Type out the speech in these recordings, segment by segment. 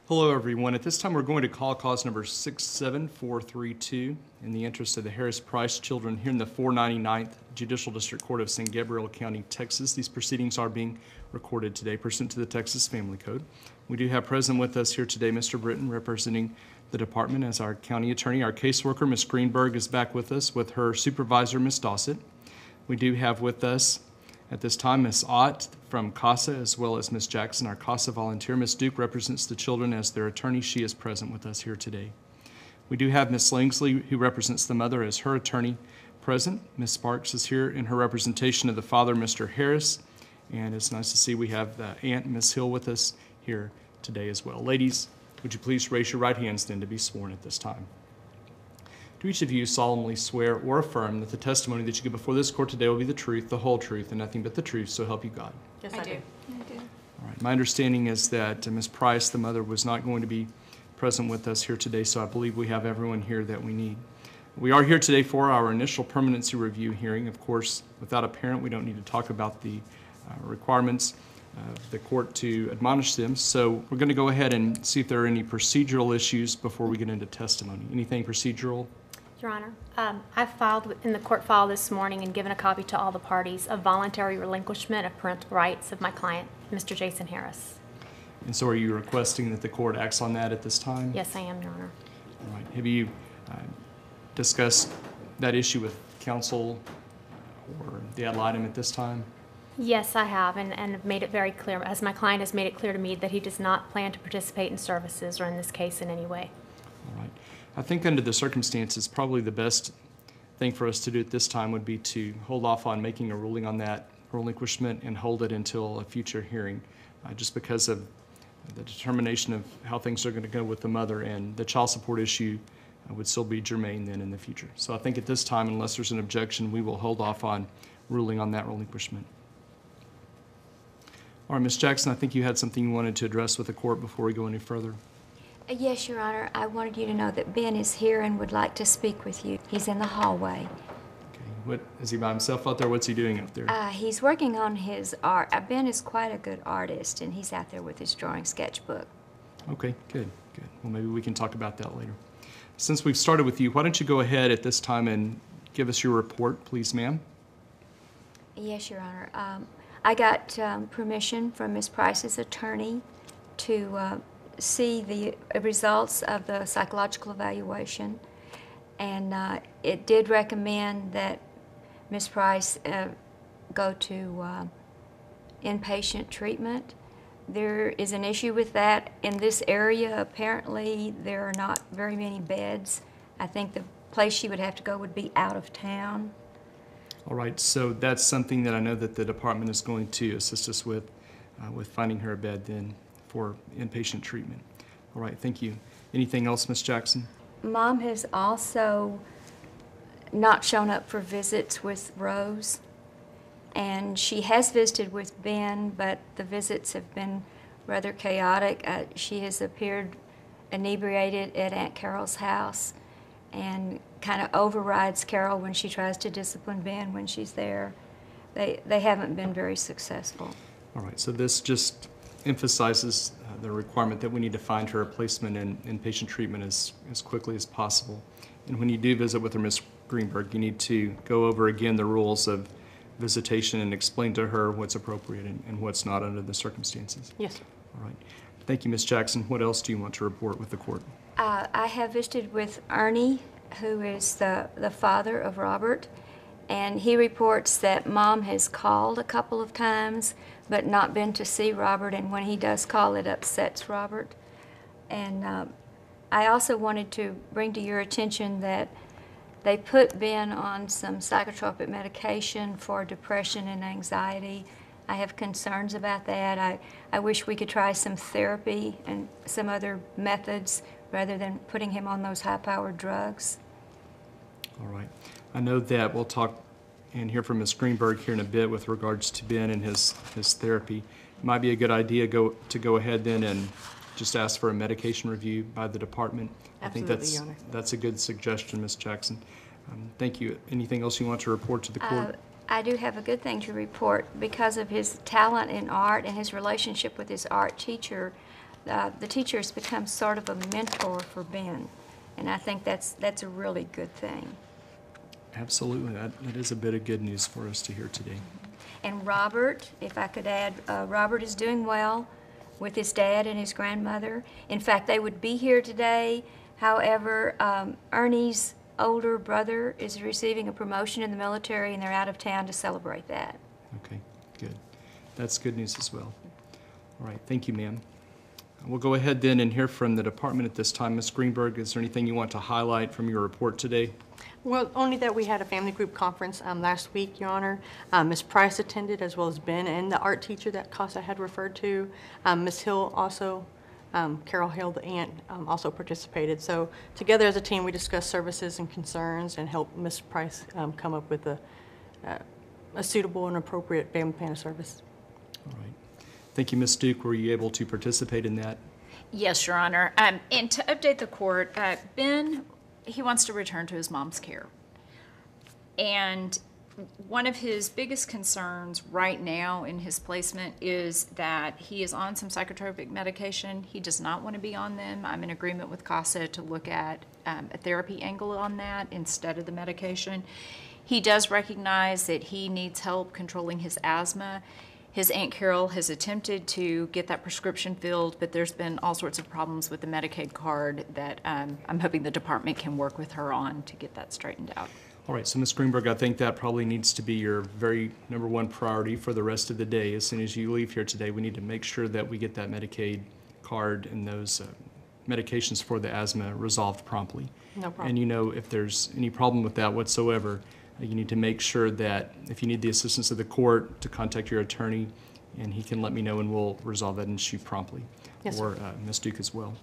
Hello, everyone. At this time, we're going to call cause number 67432 in the interest of the Harris Price children here in the 499th Judicial District Court of San Gabriel County, Texas. These proceedings are being recorded today pursuant to the Texas Family Code. We do have present with us here today Mr. Britton, representing the department as our county attorney. Our caseworker, Ms. Greenberg, is back with us with her supervisor, Ms. Dossett. We do have with us at this time Ms. Ott from CASA, as well as Ms. Jackson, our CASA volunteer. Ms. Duke represents the children as their attorney. She is present with us here today. We do have Ms. Langsley, who represents the mother, as her attorney, present. Ms. Sparks is here in her representation of the father, Mr. Harris. And it's nice to see we have the aunt, Ms. Hill, with us here today as well. Ladies, would you please raise your right hands then to be sworn at this time? Do each of you solemnly swear or affirm that the testimony that you give before this court today will be the truth, the whole truth, and nothing but the truth, so help you God? Yes, I do. All right. My understanding is that Ms. Price, the mother, was not going to be present with us here today, so I believe we have everyone here that we need. We are here today for our initial permanency review hearing. Of course, without a parent, we don't need to talk about the requirements of the court to admonish them. So we're going to go ahead and see if there are any procedural issues before we get into testimony. Anything procedural? Your Honor, I filed in the court file this morning and given a copy to all the parties of voluntary relinquishment of parental rights of my client, Mr. Jason Harris. And so are you requesting that the court acts on that at this time? Yes, I am, Your Honor. All right. Have you discussed that issue with counsel or the ad litem at this time? Yes, I have, and made it very clear, as my client has made it clear to me, that he does not plan to participate in services or in this case in any way. All right. I think under the circumstances, probably the best thing for us to do at this time would be to hold off on making a ruling on that relinquishment and hold it until a future hearing, just because of the determination of how things are going to go with the mother, and the child support issue would still be germane then in the future. So I think at this time, unless there's an objection, we will hold off on ruling on that relinquishment. All right, Ms. Jackson, I think you had something you wanted to address with the court before we go any further. Yes, Your Honor. I wanted you to know that Ben is here and would like to speak with you. He's in the hallway. Okay. What, is he by himself out there? What's he doing out there? He's working on his art. Ben is quite a good artist, and he's out there with his drawing sketchbook. Okay, good, good. Well, maybe we can talk about that later. Since we've started with you, why don't you go ahead at this time and give us your report, please, ma'am? Yes, Your Honor. I got permission from Ms. Price's attorney to see the results of the psychological evaluation, and it did recommend that Ms. Price go to inpatient treatment. There is an issue with that. In this area, apparently, there are not very many beds. I think the place she would have to go would be out of town. All right, so that's something that I know that the department is going to assist us with finding her a bed then for inpatient treatment. All right, thank you. Anything else, Ms. Jackson? Mom has also not shown up for visits with Rose, and she has visited with Ben, but the visits have been rather chaotic. She has appeared inebriated at Aunt Carol's house and kind of overrides Carol when she tries to discipline Ben when she's there. They haven't been very successful. All right, so this just emphasizes the requirement that we need to find her a placement in inpatient treatment as quickly as possible. And when you do visit with her, Ms. Greenberg, you need to go over again the rules of visitation and explain to her what's appropriate and what's not under the circumstances. Yes. All right. Thank you, Ms. Jackson. What else do you want to report with the court? I have visited with Ernie, who is the father of Robert, and he reports that Mom has called a couple of times but not been to see Robert, and when he does call, it upsets Robert. And I also wanted to bring to your attention that they put Ben on some psychotropic medication for depression and anxiety. I have concerns about that. I wish we could try some therapy and some other methods rather than putting him on those high-powered drugs. All right. I know that we'll talk and hear from Ms. Greenberg here in a bit with regards to Ben and his therapy. It might be a good idea to go ahead then and just ask for a medication review by the department. Absolutely, I think Your Honor. that's a good suggestion, Ms. Jackson. Thank you. Anything else you want to report to the court? I do have a good thing to report. Because of his talent in art and his relationship with his art teacher, the teacher has become sort of a mentor for Ben, and I think that's a really good thing. Absolutely. That is a bit of good news for us to hear today. And Robert, if I could add, Robert is doing well with his dad and his grandmother. In fact, they would be here today. However, Ernie's older brother is receiving a promotion in the military, and they're out of town to celebrate that. Okay, good. That's good news as well. All right, thank you, ma'am. We'll go ahead then and hear from the department at this time. Ms. Greenberg, is there anything you want to highlight from your report today? Well, only that we had a family group conference last week, Your Honor. Ms. Price attended, as well as Ben and the art teacher that Casa had referred to. Ms. Hill also, Carol Hill, the aunt, also participated. So together as a team, we discussed services and concerns and helped Ms. Price come up with a suitable and appropriate family plan of service. All right. Thank you, Ms. Duke. Were you able to participate in that? Yes, Your Honor. And to update the court, Ben, he wants to return to his mom's care. And one of his biggest concerns right now in his placement is that he is on some psychotropic medication. He does not want to be on them. I'm in agreement with CASA to look at a therapy angle on that instead of the medication. He does recognize that he needs help controlling his asthma. His Aunt Carol has attempted to get that prescription filled, but there's been all sorts of problems with the Medicaid card that I'm hoping the department can work with her on to get that straightened out. All right, so Ms. Greenberg, I think that probably needs to be your very #1 priority for the rest of the day. As soon as you leave here today, we need to make sure that we get that Medicaid card and those medications for the asthma resolved promptly. No problem. And you know, if there's any problem with that whatsoever, you need to make sure that if you need the assistance of the court, to contact your attorney, and he can let me know and we'll resolve that issue promptly. Yes, or Ms. Duke as well.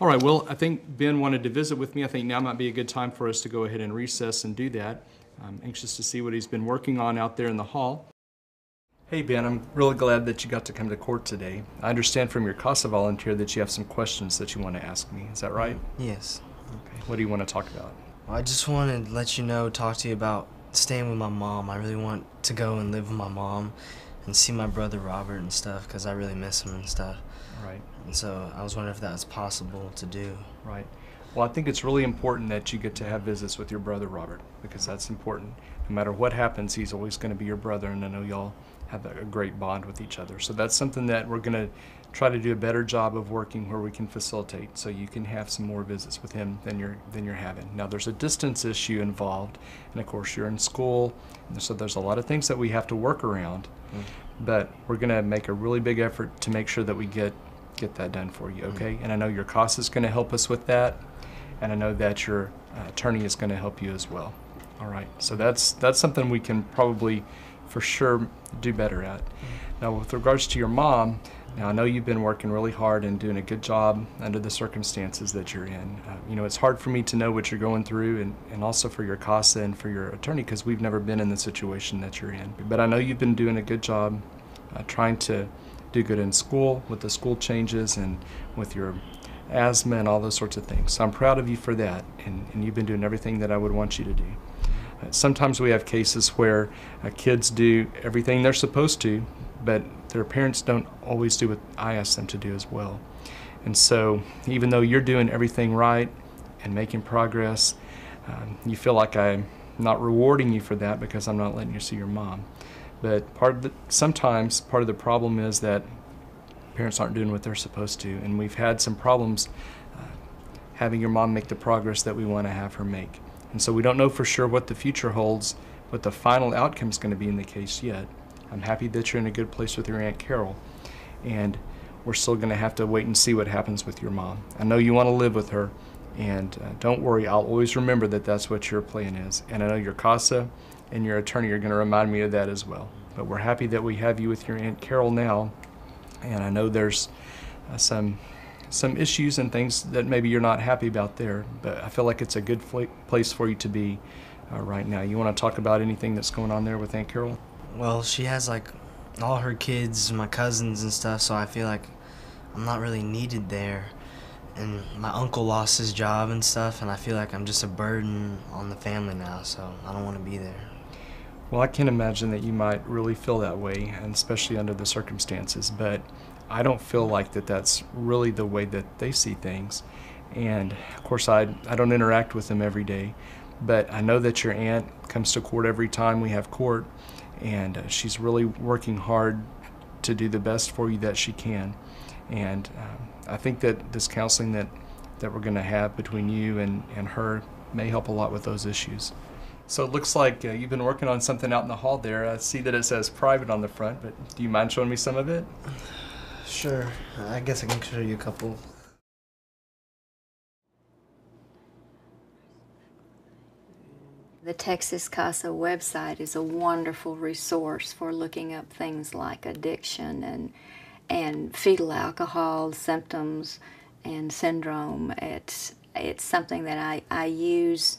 All right, well, I think Ben wanted to visit with me. I think now might be a good time for us to go ahead and recess and do that. I'm anxious to see what he's been working on out there in the hall. Hey, Ben, I'm really glad that you got to come to court today. I understand from your CASA volunteer that you have some questions that you want to ask me. Is that right? Yes. Okay. What do you want to talk about? Well, I just wanted to let you know, talk to you about staying with my mom. I really want to go and live with my mom and see my brother Robert and stuff because I really miss him and stuff. Right. And so I was wondering if that was possible to do. Right. Well, I think it's really important that you get to have visits with your brother Robert because that's important. No matter what happens, he's always going to be your brother, and I know y'all have a great bond with each other. So that's something that we're going to try to do a better job of working where we can facilitate so you can have some more visits with him than you're having. Now there's a distance issue involved, and of course you're in school, and so there's a lot of things that we have to work around, but we're going to make a really big effort to make sure that we get that done for you, okay? And I know your CASA is going to help us with that, and I know that your attorney is going to help you as well. All right, so that's something we can probably for sure do better at. Now with regards to your mom, now I know you've been working really hard and doing a good job under the circumstances that you're in. You know, it's hard for me to know what you're going through and also for your CASA and for your attorney because we've never been in the situation that you're in. But I know you've been doing a good job trying to do good in school with the school changes and with your asthma and all those sorts of things. So I'm proud of you for that, and you've been doing everything that I would want you to do. Sometimes we have cases where kids do everything they're supposed to, but their parents don't always do what I ask them to do as well. And so even though you're doing everything right and making progress, you feel like I'm not rewarding you for that because I'm not letting you see your mom. But sometimes part of the problem is that parents aren't doing what they're supposed to, and we've had some problems having your mom make the progress that we want to have her make. And so we don't know for sure what the future holds, what the final outcome is going to be in the case yet. I'm happy that you're in a good place with your Aunt Carol, and we're still going to have to wait and see what happens with your mom. I know you want to live with her, and don't worry, I'll always remember that that's what your plan is. And I know your CASA and your attorney are going to remind me of that as well. But we're happy that we have you with your Aunt Carol now, and I know there's some issues and things that maybe you're not happy about there, but I feel like it's a good place for you to be right now. You want to talk about anything that's going on there with Aunt Carol? Well, she has like all her kids, my cousins and stuff, so I feel like I'm not really needed there. And my uncle lost his job and stuff, and I feel like I'm just a burden on the family now, so I don't want to be there. Well, I can imagine that you might really feel that way, and especially under the circumstances, but I don't feel like that's really the way that they see things. And of course, I don't interact with them every day, but I know that your aunt comes to court every time we have court, and she's really working hard to do the best for you that she can. And I think that this counseling that we're going to have between you and her may help a lot with those issues. So it looks like you've been working on something out in the hall there. I see that it says private on the front, but do you mind showing me some of it? Sure. I guess I can show you a couple. The Texas CASA website is a wonderful resource for looking up things like addiction and fetal alcohol symptoms and syndrome. It's something that I use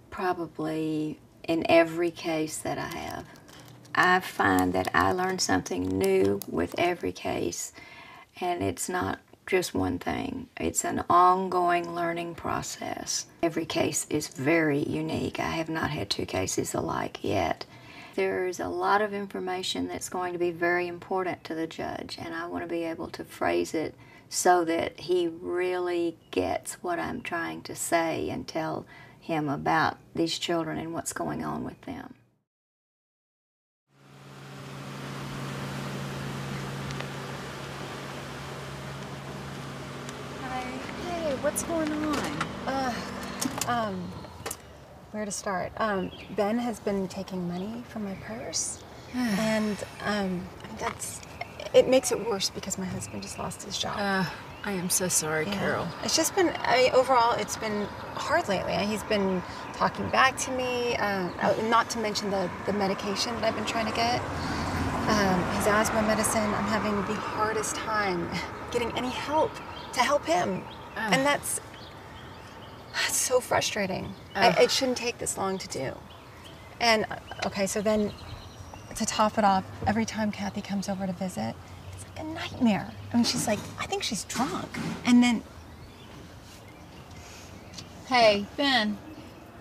probably in every case that I have. I find that I learn something new with every case, and it's not just one thing. It's an ongoing learning process. Every case is very unique. I have not had 2 cases alike yet. There's a lot of information that's going to be very important to the judge, and I want to be able to phrase it so that he really gets what I'm trying to say and tell him about these children and what's going on with them. Hey, what's going on? Where to start? Ben has been taking money from my purse, and it makes it worse because my husband just lost his job. I am so sorry, Carol. It's just been, overall, it's been hard lately. He's been talking back to me, not to mention the medication that I've been trying to get. His asthma medicine, I'm having the hardest time getting any help to help him. And that's so frustrating. It shouldn't take this long to do. And, okay, so then to top it off, every time Kathy comes over to visit, it's like a nightmare. I mean, she's like, I think she's drunk. And then... Hey, Ben,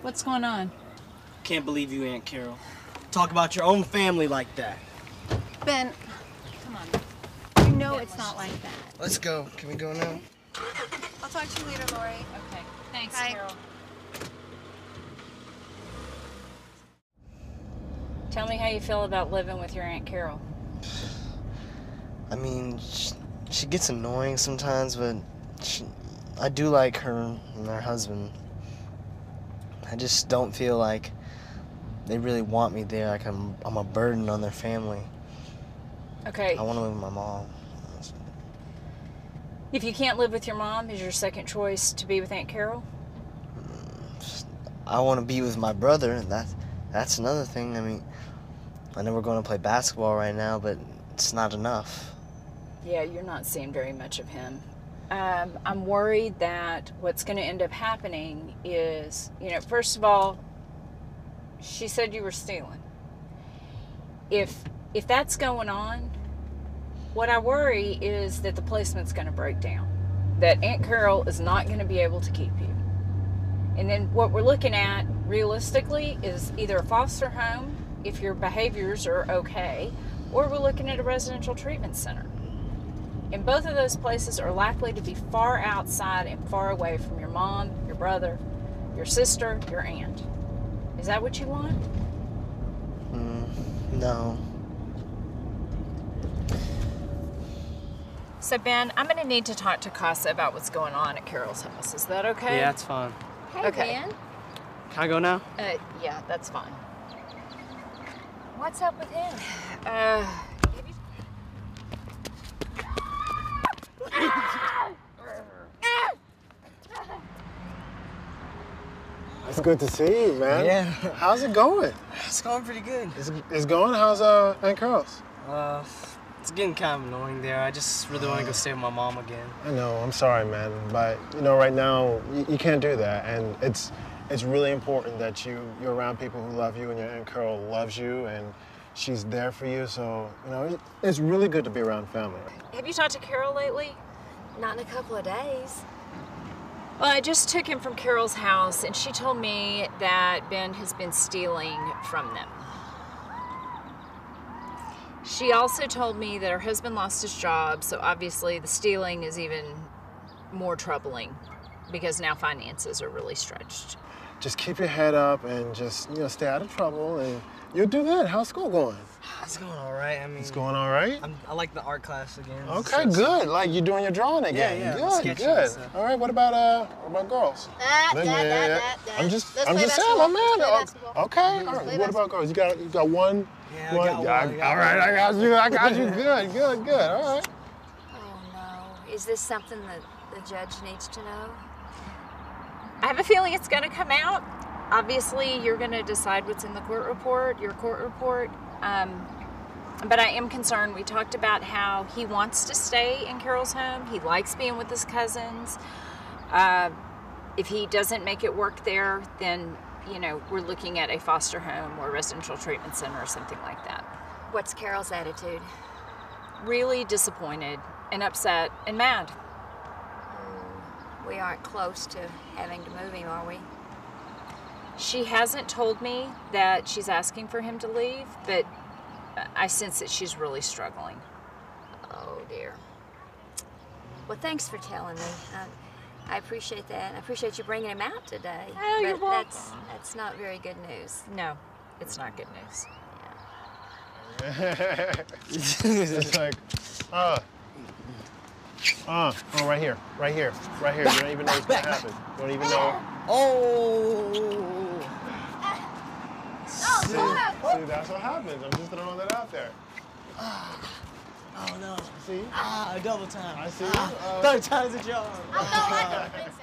what's going on? Can't believe you, Aunt Carol. Talk about your own family like that. Ben, Come on. you know it's not like that. Let's go. Can we go now? I'll talk to you later, Lori. Okay, thanks, Bye. Carol. Tell me how you feel about living with your Aunt Carol. I mean, she gets annoying sometimes, but I do like her and her husband. I just don't feel like they really want me there, like I'm a burden on their family. Okay. I want to live with my mom. If you can't live with your mom, is your second choice to be with Aunt Carol? I want to be with my brother, and that's another thing. I mean, I know we're going to play basketball right now, but it's not enough. Yeah, you're not seeing very much of him. I'm worried that what's going to end up happening is, first of all, she said you were stealing. If that's going on, what I worry is that the placement's going to break down, that Aunt Carol is not going to be able to keep you. And then what we're looking at realistically is either a foster home, if your behaviors are okay, or we're looking at a residential treatment center. And both of those places are likely to be far outside and far away from your mom, your brother, your sister, your aunt. Is that what you want? No. So, Ben, I'm going to need to talk to Casa about what's going on at Carol's house. Is that okay? Yeah, that's fine. Hey, Okay. Ben. Can I go now? Yeah, that's fine. What's up with him? It's good to see you, man. Yeah. How's it going? It's going pretty good. It's going? How's Aunt Carol's? It's getting kind of annoying there. I just really want to go stay with my mom again. I know. I'm sorry, man, but right now you can't do that, and it's really important that you're around people who love you, and your Aunt Carol loves you, and she's there for you. So it's really good to be around family. Have you talked to Carol lately? Not in a couple of days. Well, I just took him from Carol's house, and she told me that Ben has been stealing from them. She also told me that her husband lost his job, so obviously the stealing is even more troubling because now finances are really stretched. Just keep your head up and just, stay out of trouble and you'll do good. How's school going? It's going all right. I mean, It's going all right? I like the art class again. Okay, good. Like you're doing your drawing again. Yeah, Good, sketching good. and stuff. All right, what about girls? I'm just saying, my man. Okay, all right. What about girls? You got one? Yeah, I got one. All right, I got you. Good. All right. Oh, no. Is this something that the judge needs to know? I have a feeling it's going to come out. Obviously, you're going to decide what's in the court report, your court report. But I am concerned. We talked about how he wants to stay in Carol's home. He likes being with his cousins. If he doesn't make it work there, then, we're looking at a foster home or residential treatment center or something like that. What's Carol's attitude? Really disappointed and upset and mad. We aren't close to having to move him, are we? She hasn't told me that she's asking for him to leave, but I sense that she's really struggling. Oh, dear. Well, thanks for telling me. I appreciate that. I appreciate you bringing him out today. Oh, you're but welcome. that's not very good news. No, it's not good news. It's like, right here. You don't even know what's gonna happen. You don't even know. Oh! See, that's what happens. I'm just throwing that out there. Oh no. See? Double time. I see. Third time's a charm. I don't like it.